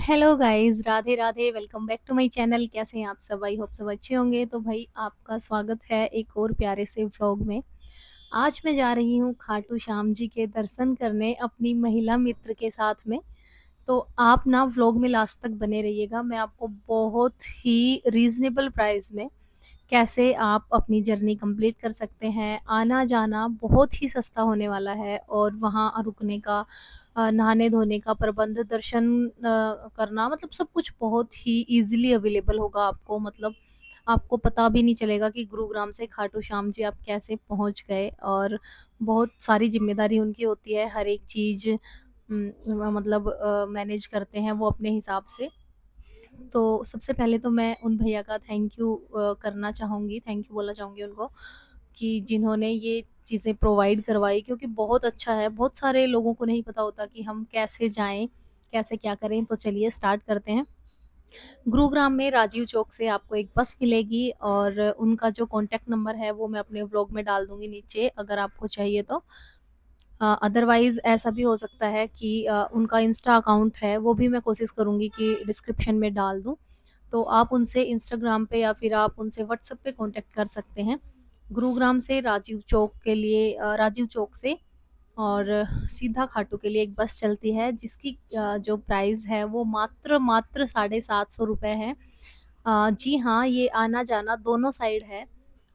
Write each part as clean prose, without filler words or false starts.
Hello guys, Radhe Radhe. Welcome back to my channel. कैसे हैं आप सब? आई होप सब अच्छे होंगे। तो भाई आपका स्वागत है एक और प्यारे से व्लॉग में। आज मैं जा रही हूँ खाटू श्याम जी के दर्शन करने अपनी महिला मित्र के साथ में। तो आप ना व्लॉग में लास्ट तक बने रहिएगा। मैं आपको बहुत ही रीज़नेबल प्राइस में कैसे आप अपनी जर्नी कंप्लीट कर सकते हैं। आना-जाना बहुत ही सस्ता होने वाला है और वहाँ रुकने का, नहाने-धोने का प्रबंध, दर्शन करना, मतलब सब कुछ बहुत ही ईज़िली अवेलेबल होगा आपको। मतलब आपको पता भी नहीं चलेगा कि गुरुग्राम से खाटू श्याम जी आप कैसे पहुँच गए। और बहुत सारी ज़िम्मेदारी उनकी होती है, हर एक चीज़ मतलब मैनेज करते हैं वो अपने हिसाब से। तो सबसे पहले तो मैं उन भैया का थैंक यू करना चाहूँगी, थैंक यू बोलना चाहूँगी उनको कि जिन्होंने ये चीज़ें प्रोवाइड करवाई, क्योंकि बहुत अच्छा है। बहुत सारे लोगों को नहीं पता होता कि हम कैसे जाएँ, कैसे क्या करें। तो चलिए स्टार्ट करते हैं। गुरुग्राम में राजीव चौक से आपको एक बस मिलेगी और उनका जो कॉन्टैक्ट नंबर है वो मैं अपने व्लॉग में डाल दूँगी नीचे, अगर आपको चाहिए तो। अदरवाइज़ ऐसा भी हो सकता है कि उनका इंस्टा अकाउंट है, वो भी मैं कोशिश करूँगी कि डिस्क्रिप्शन में डाल दूँ। तो आप उनसे इंस्टाग्राम पे या फिर आप उनसे व्हाट्सएप पे कॉन्टैक्ट कर सकते हैं। गुरुग्राम से राजीव चौक के लिए, राजीव चौक से और सीधा खाटू के लिए एक बस चलती है, जिसकी जो प्राइस है वो मात्र ₹750 है। जी हाँ, ये आना-जाना दोनों साइड है।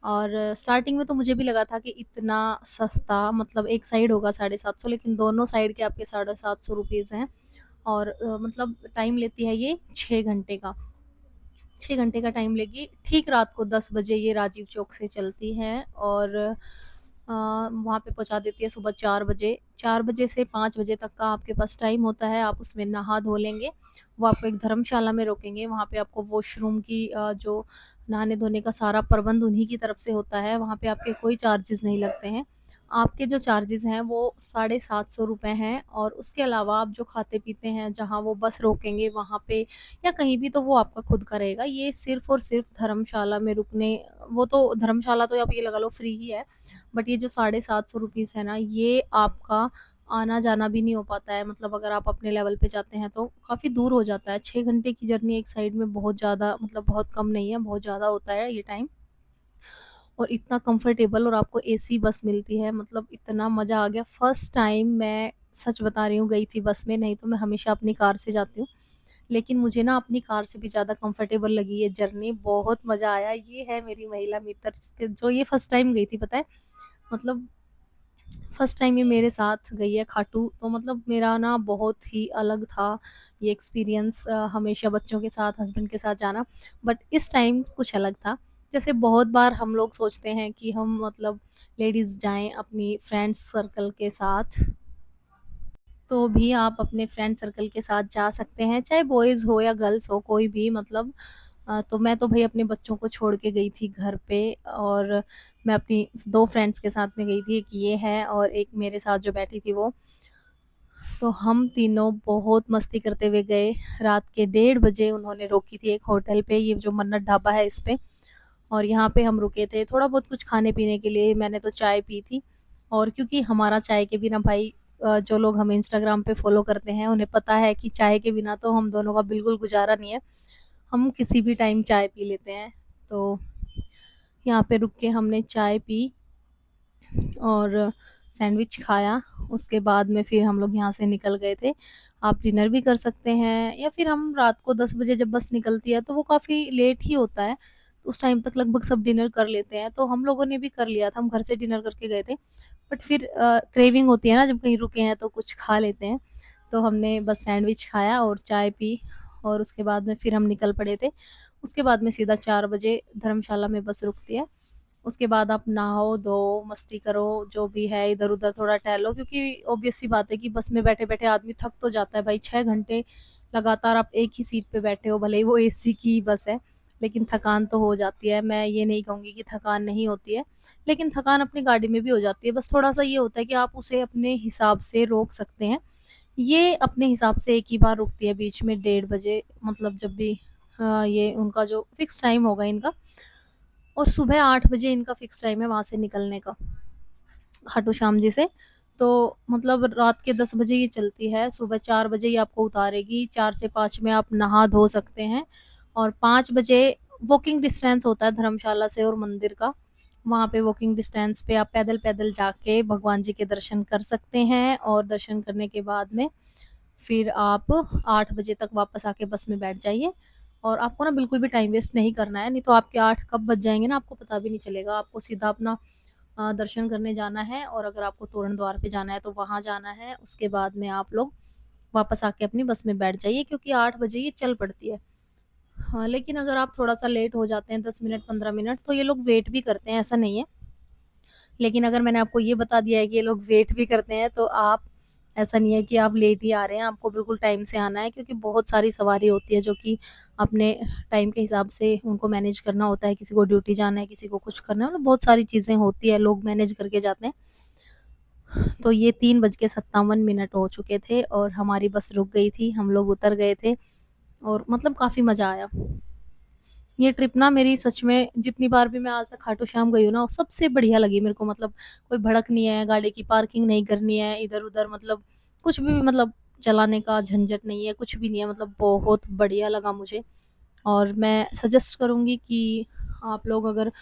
और स्टार्टिंग में तो मुझे भी लगा था कि इतना सस्ता, मतलब एक साइड होगा 750, लेकिन दोनों साइड के आपके ₹750 हैं। और मतलब टाइम लेती है ये 6 घंटे का। 6 घंटे का टाइम लेगी। ठीक रात को 10 बजे ये राजीव चौक से चलती है और वहाँ पे पहुँचा देती है सुबह 4 बजे। 4 बजे से 5 बजे तक का आपके पास टाइम होता है, आप उसमें नहा धो लेंगे। वो आपको एक धर्मशाला में रोकेंगे, वहाँ पे आपको वॉशरूम की जो नहाने-धोने का सारा प्रबंध उन्हीं की तरफ से होता है, वहाँ पे आपके कोई चार्जेज़ नहीं लगते हैं। आपके जो चार्जेज़ हैं वो ₹750 हैं और उसके अलावा आप जो खाते-पीते हैं, जहाँ वो बस रोकेंगे वहाँ पे या कहीं भी, तो वो आपका खुद का रहेगा। ये सिर्फ़ और सिर्फ़ धर्मशाला में रुकने, वो तो धर्मशाला तो आप ये लगा लो फ्री ही है, बट ये जो ₹750 है ना, ये आपका आना-जाना भी नहीं हो पाता है। मतलब अगर आप अपने लेवल पे जाते हैं तो काफ़ी दूर हो जाता है। 6 घंटे की जर्नी एक साइड में बहुत ज़्यादा, मतलब बहुत कम नहीं है, बहुत ज़्यादा होता है ये टाइम। और इतना कंफर्टेबल, और आपको एसी बस मिलती है, मतलब इतना मज़ा आ गया। फर्स्ट टाइम मैं सच बता रही हूँ गई थी बस में, नहीं तो मैं हमेशा अपनी कार से जाती हूँ। लेकिन मुझे ना अपनी कार से भी ज़्यादा कंफर्टेबल लगी ये जर्नी, बहुत मज़ा आया। ये है मेरी महिला मित्र जिसके जो ये फर्स्ट टाइम गई थी, पता है? मतलब फर्स्ट टाइम ये मेरे साथ गई है खाटू, तो मतलब मेरा ना बहुत ही अलग था ये एक्सपीरियंस, हमेशा बच्चों के साथ, हस्बैंड के साथ जाना। बट इस टाइम कुछ अलग था। जैसे बहुत बार हम लोग सोचते हैं कि हम, मतलब लेडीज़ जाएँ अपनी फ्रेंड्स सर्कल के साथ, तो भी आप अपने फ्रेंड सर्कल के साथ जा सकते हैं, चाहे बॉयज़ हो या गर्ल्स हो, कोई भी, मतलब तो मैं तो भई अपने बच्चों को छोड़ के गई थी घर पे और मैं अपनी 2 फ्रेंड्स के साथ में गई थी, एक ये है और एक मेरे साथ जो बैठी थी वो। तो हम तीनों बहुत मस्ती करते हुए गए। रात के 1:30 बजे उन्होंने रोकी थी एक होटल पे, ये जो मन्नत ढाबा है इस पे, और यहाँ पे हम रुके थे। थोड़ा बहुत कुछ खाने-पीने के लिए, मैंने तो चाय पी थी। और क्योंकि हमारा चाय के बिना भाई, जो लोग हमें इंस्टाग्राम पे फ़ॉलो करते हैं, उन्हें पता है कि चाय के बिना तो हम दोनों का बिल्कुल गुज़ारा नहीं है। हम किसी भी टाइम चाय पी लेते हैं। तो यहाँ पे रुक के हमने चाय पी और सैंडविच खाया। उसके बाद में फिर हम लोग यहाँ से निकल गए थे। आप डिनर भी कर सकते हैं या फिर हम रात को 10 बजे जब बस निकलती है तो वो काफ़ी लेट ही होता है, तो उस टाइम तक लगभग सब डिनर कर लेते हैं। तो हम लोगों ने भी कर लिया था, हम घर से डिनर करके गए थे। बट फिर क्रेविंग होती है ना, जब कहीं रुके हैं तो कुछ खा लेते हैं। तो हमने बस सैंडविच खाया और चाय पी और उसके बाद में फिर हम निकल पड़े थे। उसके बाद में सीधा 4 बजे धर्मशाला में बस रुकती है। उसके बाद आप नहाओ, धो, मस्ती करो, जो भी है, इधर-उधर थोड़ा टहलो, क्योंकि ऑब्वियस सी बात है कि बस में बैठे-बैठे आदमी थक तो जाता है भाई। 6 घंटे लगातार आप एक ही सीट पे बैठे हो, भले ही वो एसी की बस है, लेकिन थकान तो हो जाती है। मैं ये नहीं कहूँगी कि थकान नहीं होती है, लेकिन थकान अपनी गाड़ी में भी हो जाती है। बस थोड़ा-सा ये होता है कि आप उसे अपने हिसाब से रोक सकते हैं। ये अपने हिसाब से एक ही बार रुकती है बीच में 1:30 बजे, मतलब जब भी ये उनका जो फिक्स टाइम होगा इनका, और सुबह 8 बजे इनका फिक्स टाइम है वहाँ से निकलने का, खाटू श्याम जी से। तो मतलब रात के 10 बजे ये चलती है, सुबह 4 बजे ये आपको उतारेगी, 4 से 5 में आप नहा धो सकते हैं और 5 बजे वॉकिंग डिस्टेंस होता है धर्मशाला से और मंदिर का। वहाँ पे वॉकिंग डिस्टेंस पे आप पैदल-पैदल जाके भगवान जी के दर्शन कर सकते हैं और दर्शन करने के बाद में फिर आप 8 बजे तक वापस आके बस में बैठ जाइए और आपको ना बिल्कुल भी टाइम वेस्ट नहीं करना है, नहीं तो आपके 8 कब बज जाएँगे ना आपको पता भी नहीं चलेगा। आपको सीधा अपना दर्शन करने जाना है और अगर आपको तोरण द्वार पे जाना है तो वहाँ जाना है, उसके बाद में आप लोग वापस आके अपनी बस में बैठ जाइए क्योंकि 8 बजे ये चल पड़ती है। हाँ, लेकिन अगर आप थोड़ा-सा लेट हो जाते हैं 10 मिनट 15 मिनट तो ये लोग वेट भी करते हैं, ऐसा नहीं है। लेकिन अगर मैंने आपको ये बता दिया है कि ये लोग वेट भी करते हैं तो आप ऐसा नहीं है कि आप लेट ही आ रहे हैं, आपको बिल्कुल टाइम से आना है क्योंकि बहुत सारी सवारी होती है जो कि अपने टाइम के हिसाब से उनको मैनेज करना होता है, किसी को ड्यूटी जाना है, किसी को कुछ करना है, मतलब बहुत सारी चीज़ें होती है, लोग मैनेज करके जाते हैं। तो ये 3:57 हो चुके थे और हमारी बस रुक गई थी, हम लोग उतर गए थे और मतलब काफ़ी मज़ा आया। ये ट्रिप ना मेरी सच में जितनी बार भी मैं आज तक खाटू श्याम गई हूँ ना, सबसे बढ़िया लगी मेरे को मतलब कोई भड़क नहीं है, गाड़ी की पार्किंग नहीं करनी है, इधर-उधर मतलब कुछ भी मतलब चलाने का झंझट नहीं है, कुछ भी नहीं है मतलब बहुत बढ़िया लगा मुझे। और मैं सजेस्ट करूँगी कि आप लोग अगर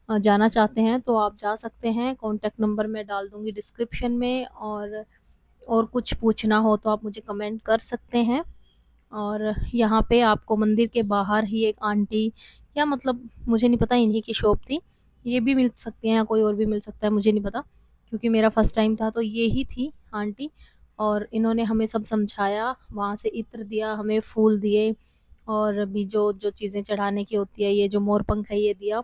जाना चाहते हैं तो आप जा सकते हैं, कॉन्टैक्ट नंबर मैं डाल दूँगी डिस्क्रिप्शन में और कुछ पूछना हो तो आप मुझे कमेंट कर सकते हैं। और यहाँ पे आपको मंदिर के बाहर ही एक आंटी या मतलब मुझे नहीं पता इन्हीं की शॉप थी। ये भी मिल सकती हैं या कोई और भी मिल सकता है मुझे नहीं पता, क्योंकि मेरा फर्स्ट टाइम था तो ये ही थी आंटी और इन्होंने हमें सब समझाया, वहाँ से इत्र दिया, हमें फूल दिए और भी जो चीज़ें चढ़ाने की होती है, ये जो मोर-पंख है ये दिया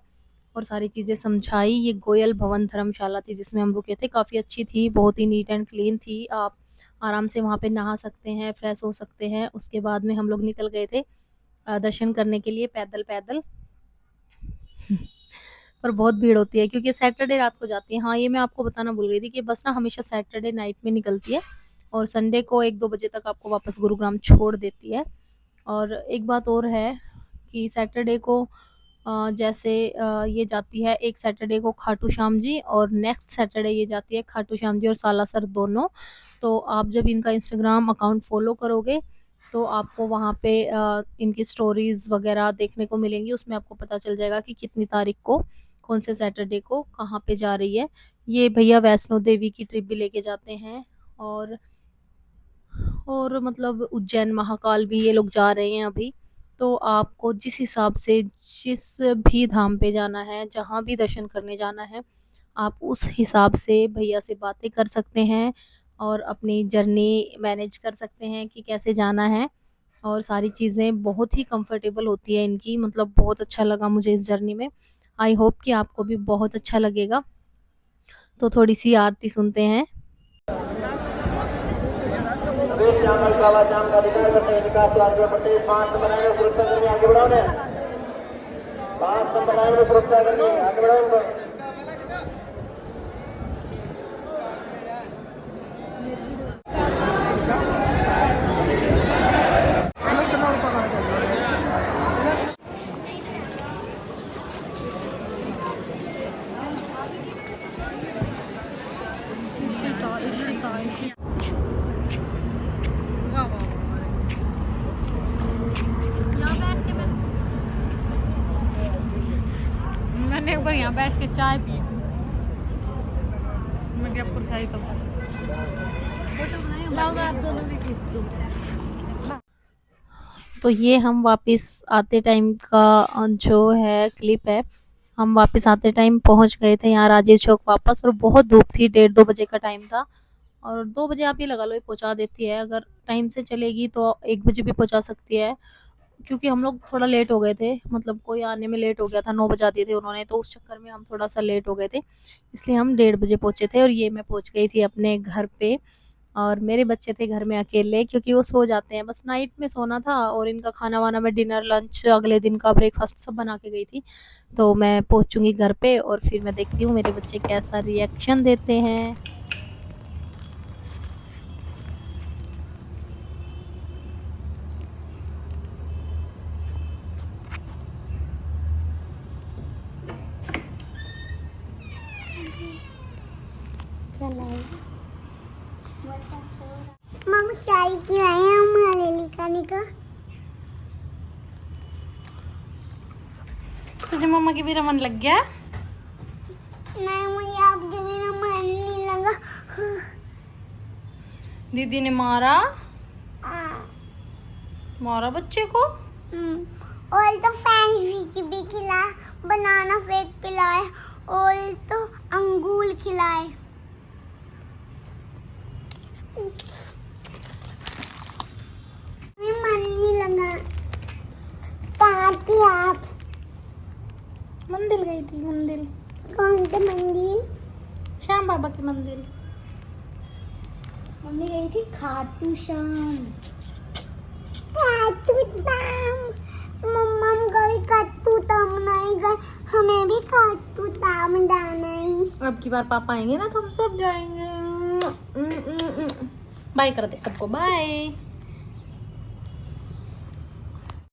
और सारी चीज़ें समझाई। ये गोयल भवन धर्मशाला थी जिसमें हम रुके थे, काफ़ी अच्छी थी, बहुत ही नीट एंड क्लीन थी। आप आराम से वहाँ पे नहा सकते हैं, फ्रेश हो सकते हैं। उसके बाद में हम लोग निकल गए थे दर्शन करने के लिए पैदल-पैदल। पर बहुत भीड़ होती है क्योंकि सैटरडे रात को जाती है। हाँ, ये मैं आपको बताना भूल गई थी कि बस ना हमेशा सैटरडे नाइट में निकलती है और संडे को 1-2 बजे तक आपको वापस गुरुग्राम छोड़ देती है। और एक बात और है कि सैटरडे को जैसे ये जाती है एक सैटरडे को खाटू श्याम जी और नेक्स्ट सैटरडे ये जाती है खाटू श्याम जी और सालासर दोनों। तो आप जब इनका इंस्टाग्राम अकाउंट फ़ॉलो करोगे तो आपको वहाँ पे इनकी स्टोरीज़ वग़ैरह देखने को मिलेंगी। उसमें आपको पता चल जाएगा कि कितनी तारीख को, कौन से सैटरडे को, कहाँ पे जा रही है। ये भैया वैष्णो देवी की ट्रिप भी लेके जाते हैं और मतलब उज्जैन, महाकाल भी ये लोग जा रहे हैं अभी। तो आपको जिस हिसाब से जिस भी धाम पे जाना है, जहाँ भी दर्शन करने जाना है, आप उस हिसाब से भैया से बातें कर सकते हैं और अपनी जर्नी मैनेज कर सकते हैं कि कैसे जाना है और सारी चीज़ें बहुत ही कंफर्टेबल होती है इनकी, मतलब बहुत अच्छा लगा मुझे इस जर्नी में। आई होप कि आपको भी बहुत अच्छा लगेगा। तो थोड़ी-सी आरती सुनते हैं। श्यामल काला श्याम का अधिकार करते हैं निकास लाल पट्टे 5 नंबर लाइन में सुरक्षा करनी आगे बढ़ाओ ने 5 नंबर लाइन में सुरक्षा करनी आगे बढ़ाओ मैंने एक बार यहाँ बैठ के चाय पी मिर्जापुर शाही कबाब। आप दोनों भी खींच दो। तो ये हम वापस आते टाइम का जो है क्लिप है। हम वापस आते टाइम पहुंच गए थे यहाँ राजेश चौक वापस और बहुत धूप थी, 1:30-2 बजे का टाइम था और 2 बजे आप ये लगा लो ये पहुंचा देती है, अगर टाइम से चलेगी तो 1 बजे भी पहुंचा सकती है। क्योंकि हम लोग थोड़ा लेट हो गए थे, मतलब कोई आने में लेट हो गया था, 9 बजा दिए थे उन्होंने, तो उस चक्कर में हम थोड़ा-सा लेट हो गए थे, इसलिए हम 1:30 बजे पहुँचे थे और ये मैं पहुँच गई थी अपने घर पे और मेरे बच्चे थे घर में अकेले क्योंकि वो सो जाते हैं, बस नाइट में सोना था और इनका खाना-वाना मैं डिनर, लंच, अगले दिन का ब्रेकफ़ास्ट सब बना के गई थी। तो मैं पहुँचूँगी घर पे और फिर मैं देखती हूँ मेरे बच्चे कैसा रिएक्शन देते हैं। क्या लाए तुझे मम्मा के बिना मन लग गया? नहीं, मुझे आपके बिना मन नहीं लगा। दीदी ने मारा बच्चे को। और तो फैंसी भी खिलाए, बनाना फेक पिलाए और तो अंगूर खिलाए। मन नहीं लगा। कहाँ थी आप? मंदिर गई थी। मंदिर? कौन से मंदिर? श्याम बाबा के मंदिर। मम्मी गई थी खाटू श्याम। खाटू श्याम। मम्मा गई खाटू श्याम नहीं गए, हमें भी खाटू श्याम जाना है। अब की बार पापा आएंगे ना तो हम सब जाएंगे। बाय कर दे सबको, बाय।